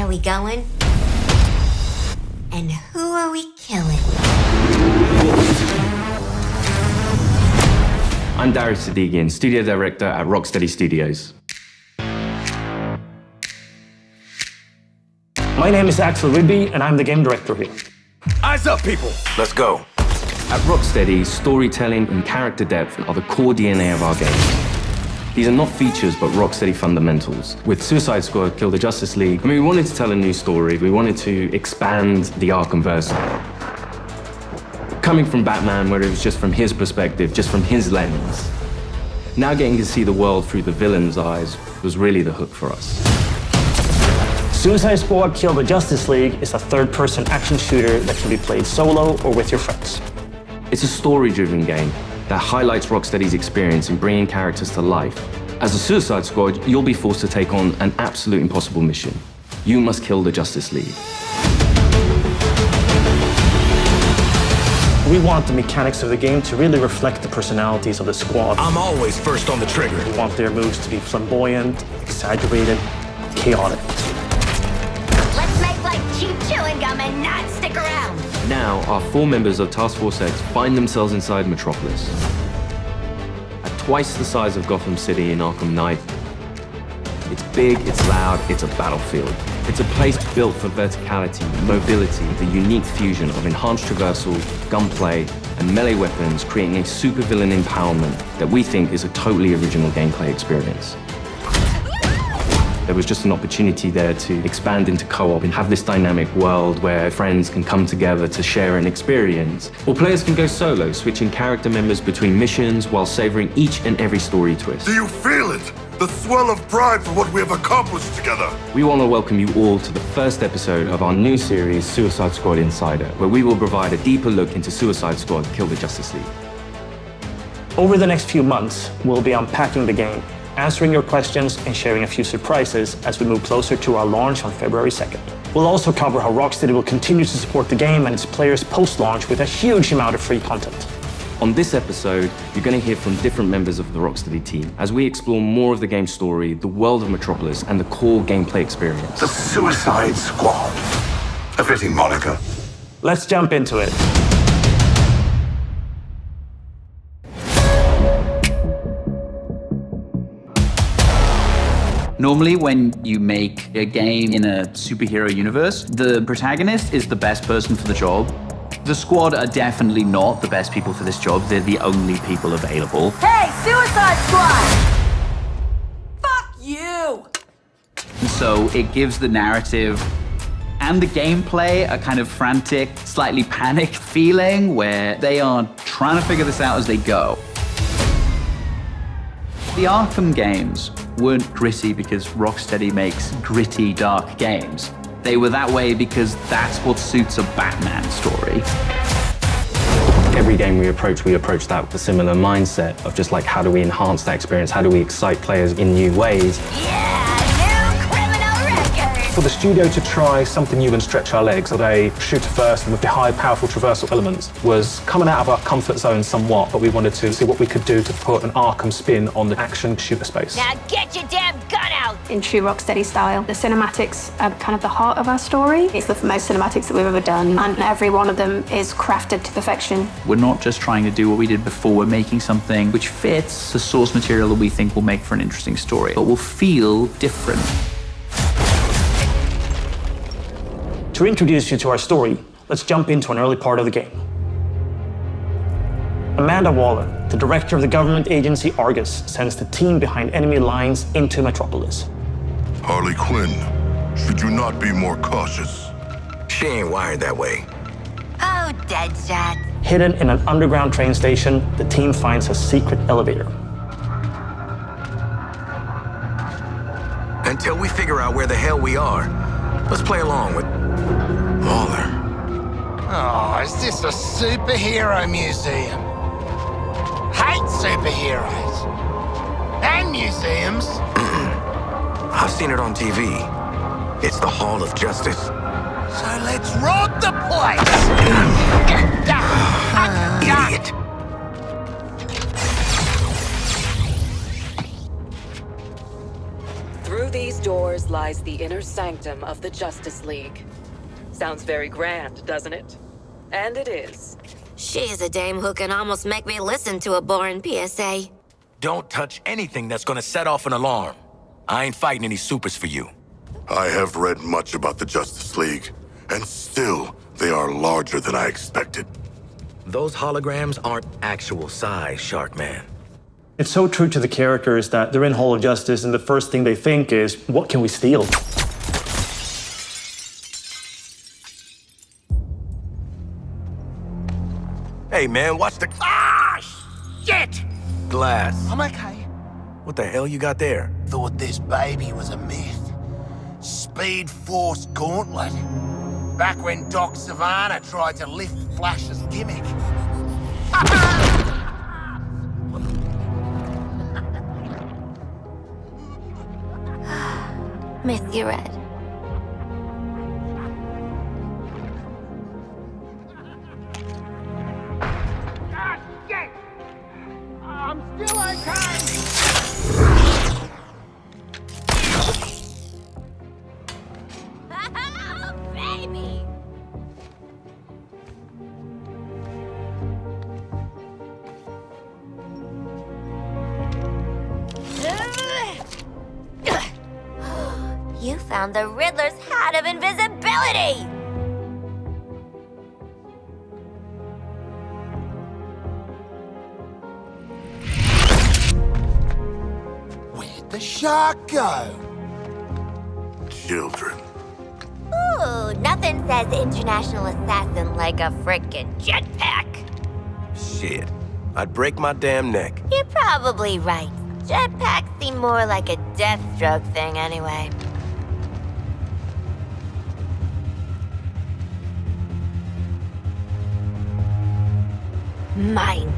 we going? And who are we killing? I'm Darius Sadigian, studio director at Rocksteady Studios. My name is Axel Rydby, and I'm the game director here. Eyes up, people! Let's go. At Rocksteady, storytelling and character depth are the core DNA of our games. These are not features, but Rocksteady fundamentals. With Suicide Squad, Kill the Justice League, we wanted to tell a new story. We wanted to expand the Arkhamverse. Coming from Batman, where it was just from his perspective, just from his lens, now getting to see the world through the villain's eyes was really the hook for us. Suicide Squad Kill the Justice League is a third-person action shooter that can be played solo or with your friends. It's a story-driven game that highlights Rocksteady's experience in bringing characters to life. As a Suicide Squad, you'll be forced to take on an absolute impossible mission. You must kill the Justice League. We want the mechanics of the game to really reflect the personalities of the squad. I'm always first on the trigger. We want their moves to be flamboyant, exaggerated, chaotic. Let's make like cheap chewing gum and not stick around. Now, our 4 members of Task Force X find themselves inside Metropolis. At twice the size of Gotham City in Arkham Knight, it's big, it's loud, it's a battlefield. It's a place built for verticality, mobility, the unique fusion of enhanced traversal, gunplay, and melee weapons, creating a supervillain empowerment that we think is a totally original gameplay experience. There was just an opportunity there to expand into co-op and have this dynamic world where friends can come together to share an experience. Or players can go solo, switching character members between missions while savoring each and every story twist. Do you feel it? The swell of pride for what we have accomplished together. We want to welcome you all to the first episode of our new series, Suicide Squad Insider, where we will provide a deeper look into Suicide Squad Kill the Justice League. Over the next few months, we'll be unpacking the game, answering your questions, and sharing a few surprises as we move closer to our launch on February 2nd. We'll also cover how Rocksteady will continue to support the game and its players post-launch with a huge amount of free content. On this episode, you're going to hear from different members of the Rocksteady team as we explore more of the game's story, the world of Metropolis, and the core gameplay experience. The Suicide Squad. A fitting moniker. Let's jump into it. Normally, when you make a game in a superhero universe, the protagonist is the best person for the job. The squad are definitely not the best people for this job. They're the only people available. Hey, Suicide Squad! Fuck you! And so it gives the narrative and the gameplay a kind of frantic, slightly panicked feeling where they are trying to figure this out as they go. The Arkham games weren't gritty because Rocksteady makes gritty, dark games. They were that way because that's what suits a Batman story. Every game we approach that with a similar mindset of just like, how do we enhance that experience? How do we excite players in new ways? Yeah, new criminal record! For the studio to try something new and stretch our legs with a shooter first and with the high, powerful traversal elements was coming out of our comfort zone somewhat, but we wanted to see what we could do to put an Arkham spin on the action shooter space. Now get your damn gun out! In true Rocksteady style, the cinematics are kind of the heart of our story. It's the most cinematics that we've ever done, and every one of them is crafted to perfection. We're not just trying to do what we did before, we're making something which fits the source material that we think will make for an interesting story, but will feel different. To introduce you to our story, let's jump into an early part of the game. Amanda Waller, the director of the government agency Argus, sends the team behind enemy lines into Metropolis. Harley Quinn, should you not be more cautious? She ain't wired that way. Oh, Deadshot. Hidden in an underground train station, the team finds a secret elevator. Until we figure out where the hell we are, let's play along with Waller. Oh, is this a superhero museum? Hate superheroes. And museums. I've seen it on TV. It's the Hall of Justice. So let's rob the place! Idiot. Through these doors lies the inner sanctum of the Justice League. Sounds very grand, doesn't it? And it is. She's a dame who can almost make me listen to a boring PSA. Don't touch anything that's gonna set off an alarm. I ain't fighting any supers for you. I have read much about the Justice League, and still, they are larger than I expected. Those holograms aren't actual size, Sharkman. It's so true to the characters that they're in Hall of Justice and the first thing they think is, what can we steal? Hey man, watch the Shit! glass. I'm okay. What the hell you got there? Thought this baby was a myth. Speed Force Gauntlet. Back when Doc Savannah tried to lift Flash's gimmick. Miss you, Red. God, shit! I'm still okay! Baby! You found the Riddler's hat of invisibility! Where'd the shark go? Children. Ooh, nothing says international assassin like a frickin' jetpack. Shit. I'd break my damn neck. You're probably right. Jetpacks seem more like a Deathstroke thing anyway. Mine.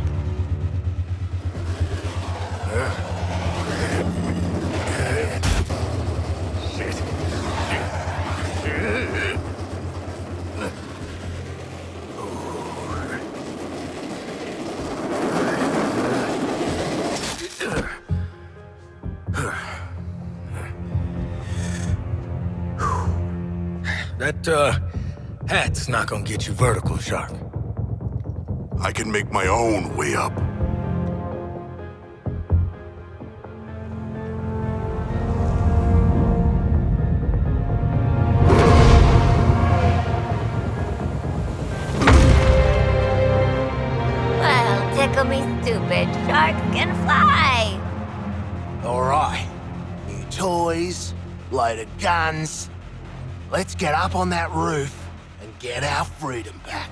That, hat's not gonna get you vertical, Shark. I can make my own way up. Well, tickle me stupid. Sharks can fly. All right. New toys, loaded guns. Let's get up on that roof and get our freedom back.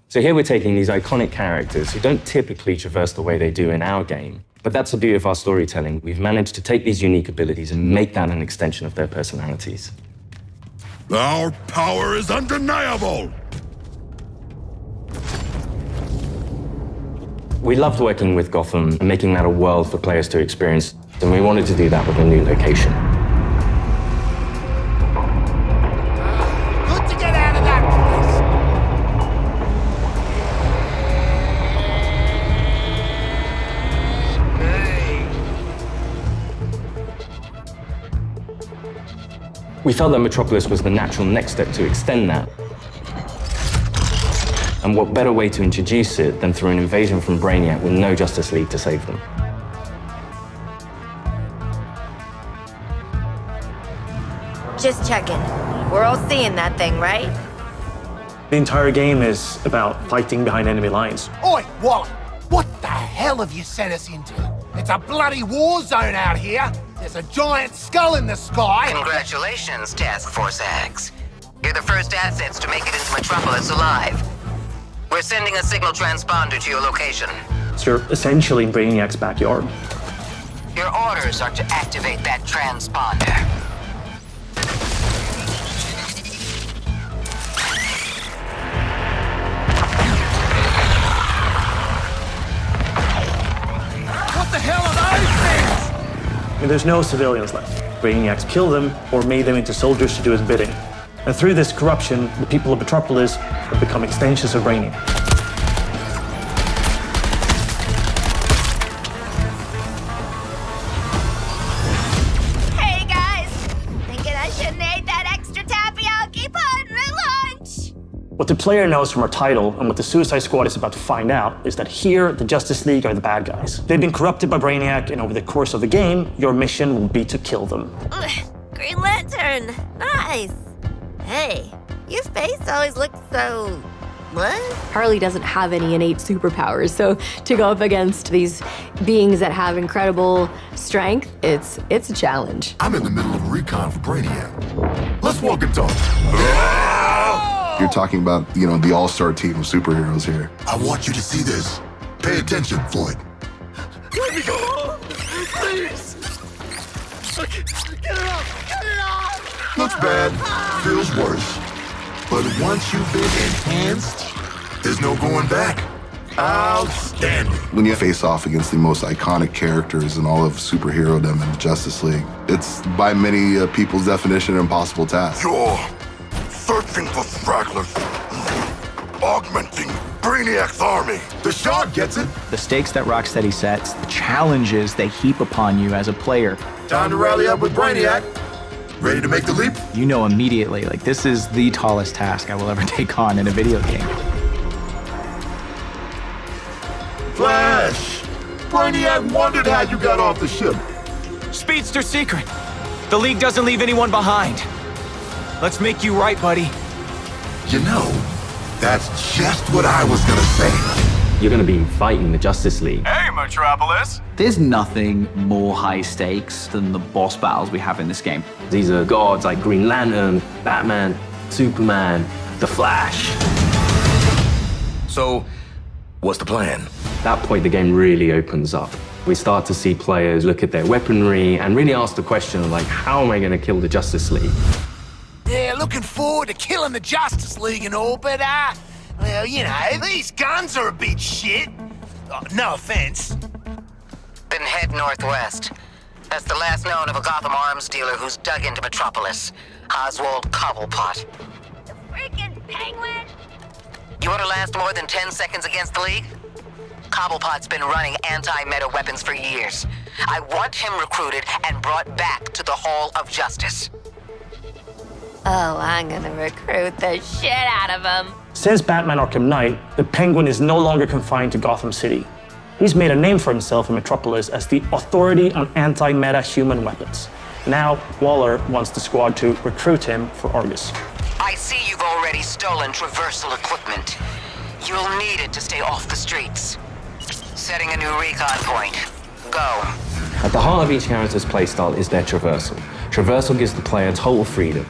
So here we're taking these iconic characters who don't typically traverse the way they do in our game. But that's the beauty of our storytelling. We've managed to take these unique abilities and make that an extension of their personalities. Our power is undeniable! We loved working with Gotham and making that a world for players to experience, and we wanted to do that with a new location. Good to get out of that place. We felt that Metropolis was the natural next step to extend that. And what better way to introduce it than through an invasion from Brainiac with no Justice League to save them? Just checking. We're all seeing that thing, right? The entire game is about fighting behind enemy lines. Oi, Wally! What the hell have you sent us into? It's a bloody war zone out here. There's a giant skull in the sky. Congratulations, Task Force X. You're the first assets to make it into Metropolis alive. We're sending a signal transponder to your location. So you're essentially in Brainiac's backyard. Your orders are to activate that transponder. What the hell are those things? And there's no civilians left. Brainiac's killed them or made them into soldiers to do his bidding. And through this corruption, the people of Metropolis have become extensions of Brainiac. What the player knows from our title and what the Suicide Squad is about to find out is that here, the Justice League are the bad guys. They've been corrupted by Brainiac, and over the course of the game, your mission will be to kill them. Green Lantern! Nice! Hey, your face always looked so... what? Harley doesn't have any innate superpowers, so to go up against these beings that have incredible strength, it's a challenge. I'm in the middle of a recon for Brainiac. Let's walk and talk. You're talking about, the all-star team of superheroes here. I want you to see this. Pay attention, Floyd. Let me go! Please! Get it off! Get it off! Looks bad, feels worse. But once you've been enhanced, there's no going back. Outstanding. When you face off against the most iconic characters in all of superherodom and the Justice League, it's by many people's definition an impossible task. You're searching for stragglers, augmenting Brainiac's army. The Shard gets it. The stakes that Rocksteady sets, the challenges they heap upon you as a player. Time to rally up with Brainiac. Ready to make the leap? You know immediately, this is the tallest task I will ever take on in a video game. Flash! Brainiac wondered how you got off the ship. Speedster secret. The League doesn't leave anyone behind. Let's make you right, buddy. That's just what I was gonna say. You're gonna be fighting the Justice League. Hey, Metropolis! There's nothing more high stakes than the boss battles we have in this game. These are gods like Green Lantern, Batman, Superman, The Flash. So, what's the plan? At that point, the game really opens up. We start to see players look at their weaponry and really ask the question of, how am I gonna kill the Justice League? Yeah, looking forward to killing the Justice League and all, but, well, these guns are a bit shit. No offense. Then head northwest. That's the last known of a Gotham arms dealer who's dug into Metropolis. Oswald Cobblepot. The freaking Penguin! You want to last more than 10 seconds against the League? Cobblepot's been running anti-meta weapons for years. I want him recruited and brought back to the Hall of Justice. Oh, I'm gonna recruit the shit out of him. Since Batman Arkham Knight, the Penguin is no longer confined to Gotham City. He's made a name for himself in Metropolis as the authority on anti-meta human weapons. Now, Waller wants the squad to recruit him for Argus. I see you've already stolen traversal equipment. You'll need it to stay off the streets. Setting a new recon point. Go. At the heart of each character's playstyle is their traversal. Traversal gives the player total freedom.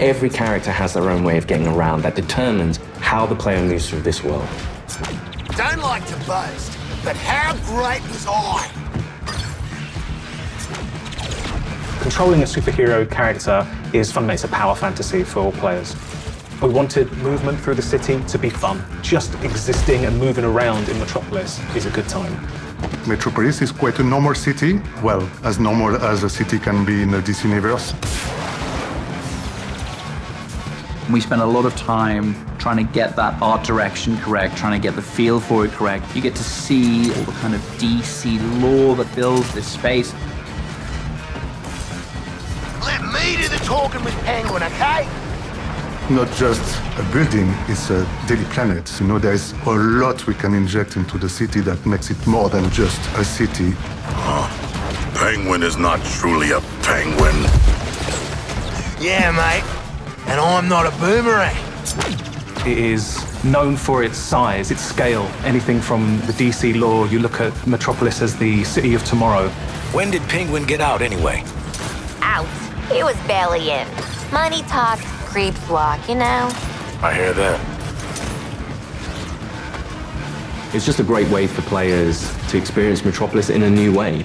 Every character has their own way of getting around that determines how the player moves through this world. Don't like to boast, but how great was I? Controlling a superhero character is fundamentally it's a power fantasy for all players. We wanted movement through the city to be fun. Just existing and moving around in Metropolis is a good time. Metropolis is quite a normal city. Well, as normal as a city can be in the DC universe. We spent a lot of time trying to get that art direction correct, trying to get the feel for it correct. You get to see all the kind of DC lore that builds this space. Let me do the talking with Penguin, okay? Not just a building, it's a daily planet. There's a lot we can inject into the city that makes it more than just a city. Penguin is not truly a penguin. Yeah, mate. And I'm not a boomerang. It is known for its size, its scale. Anything from the DC lore, you look at Metropolis as the city of tomorrow. When did Penguin get out anyway? Out. He was barely in. Money talks, creeps walk, I hear that. It's just a great way for players to experience Metropolis in a new way.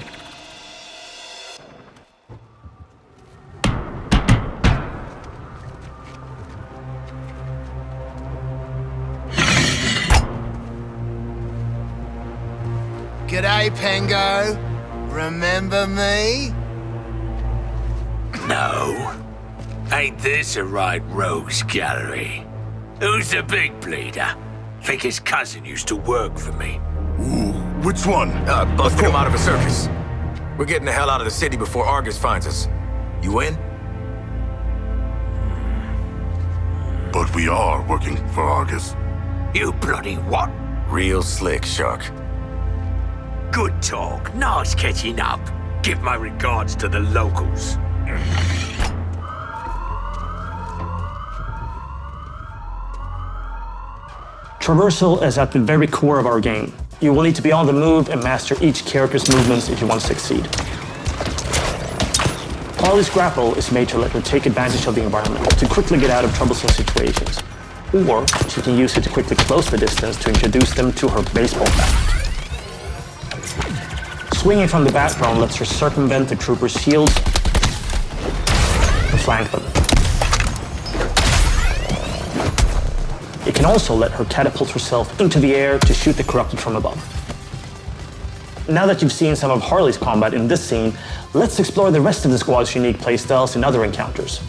G'day, Pengo. Remember me? No. Ain't this a right rogues gallery? Who's the big bleeder? Think his cousin used to work for me. Ooh, which one? Busted him out of a circus. We're getting the hell out of the city before Argus finds us. You in? But But we are working for Argus. You bloody what? Real slick, Shark. Good talk. Nice catching up. Give my regards to the locals. Traversal is at the very core of our game. You will need to be on the move and master each character's movements if you want to succeed. Harley's grapple is made to let her take advantage of the environment to quickly get out of troublesome situations. Or she can use it to quickly close the distance to introduce them to her baseball bat. Swinging from the background lets her circumvent the troopers' shields and flank them. It can also let her catapult herself into the air to shoot the corrupted from above. Now that you've seen some of Harley's combat in this scene, let's explore the rest of the squad's unique playstyles in other encounters.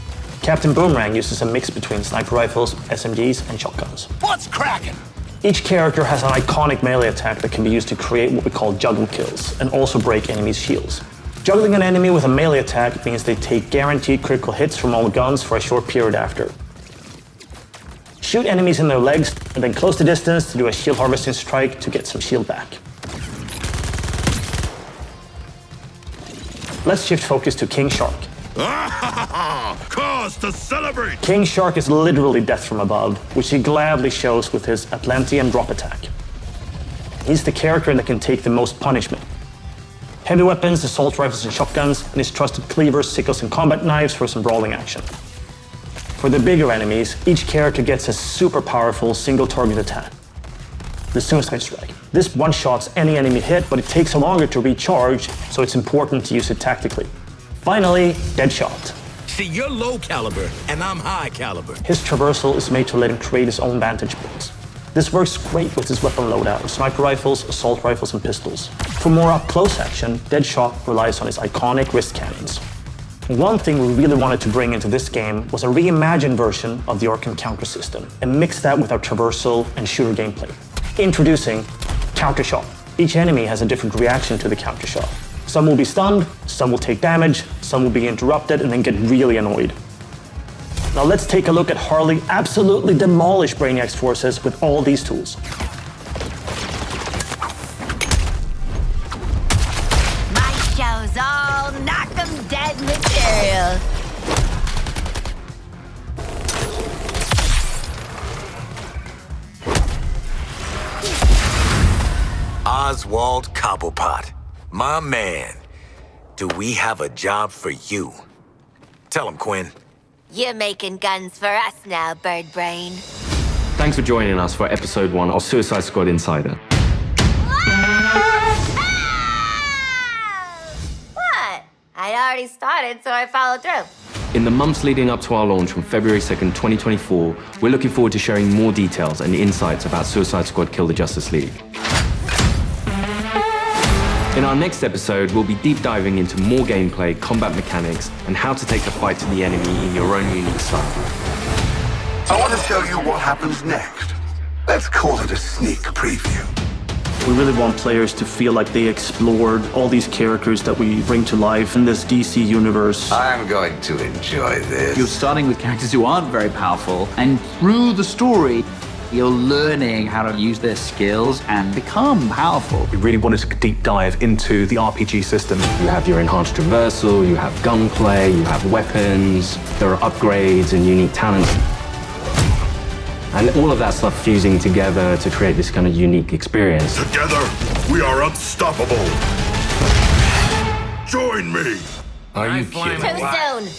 Captain Boomerang uses a mix between sniper rifles, SMGs, and shotguns. What's cracking? Each character has an iconic melee attack that can be used to create what we call juggle kills, and also break enemies' shields. Juggling an enemy with a melee attack means they take guaranteed critical hits from all guns for a short period after. Shoot enemies in their legs, and then close the distance to do a shield harvesting strike to get some shield back. Let's shift focus to King Shark. Cause to celebrate! King Shark is literally death from above, which he gladly shows with his Atlantean drop attack. He's the character that can take the most punishment. Heavy weapons, assault rifles and shotguns, and his trusted cleavers, sickles and combat knives for some brawling action. For the bigger enemies, each character gets a super powerful single target attack, the Suicide Strike. This one-shots any enemy hit, but it takes longer to recharge, so it's important to use it tactically. Finally, Deadshot. See, you're low caliber, and I'm high caliber. His traversal is made to let him create his own vantage points. This works great with his weapon loadout of sniper rifles, assault rifles, and pistols. For more up-close action, Deadshot relies on his iconic wrist cannons. One thing we really wanted to bring into this game was a reimagined version of the Arkham counter system, and mix that with our traversal and shooter gameplay. Introducing Counter Shot. Each enemy has a different reaction to the counter shot. Some will be stunned, some will take damage, some will be interrupted and then get really annoyed. Now let's take a look at Harley absolutely demolish Brainiac's forces with all these tools. My show's all knock 'em dead material. Oswald Cobblepot, my man. Do we have a job for you? Tell him, Quinn. You're making guns for us now, Bird Brain. Thanks for joining us for episode 1 of Suicide Squad Insider. What? I already started, so I followed through. In the months leading up to our launch on February 2nd, 2024, we're looking forward to sharing more details and insights about Suicide Squad Kill the Justice League. In our next episode, we'll be deep diving into more gameplay, combat mechanics, and how to take the fight to the enemy in your own unique style. I want to show you what happens next. Let's call it a sneak preview. We really want players to feel like they explored all these characters that we bring to life in this DC universe. I'm going to enjoy this. You're starting with characters who aren't very powerful, and through the story, you're learning how to use their skills and become powerful. We really wanted to deep dive into the RPG system. You have your enhanced traversal, you have gunplay, you have weapons, there are upgrades and unique talents. And all of that stuff fusing together to create this kind of unique experience. Together, we are unstoppable. Join me. Are you kidding? Too soon.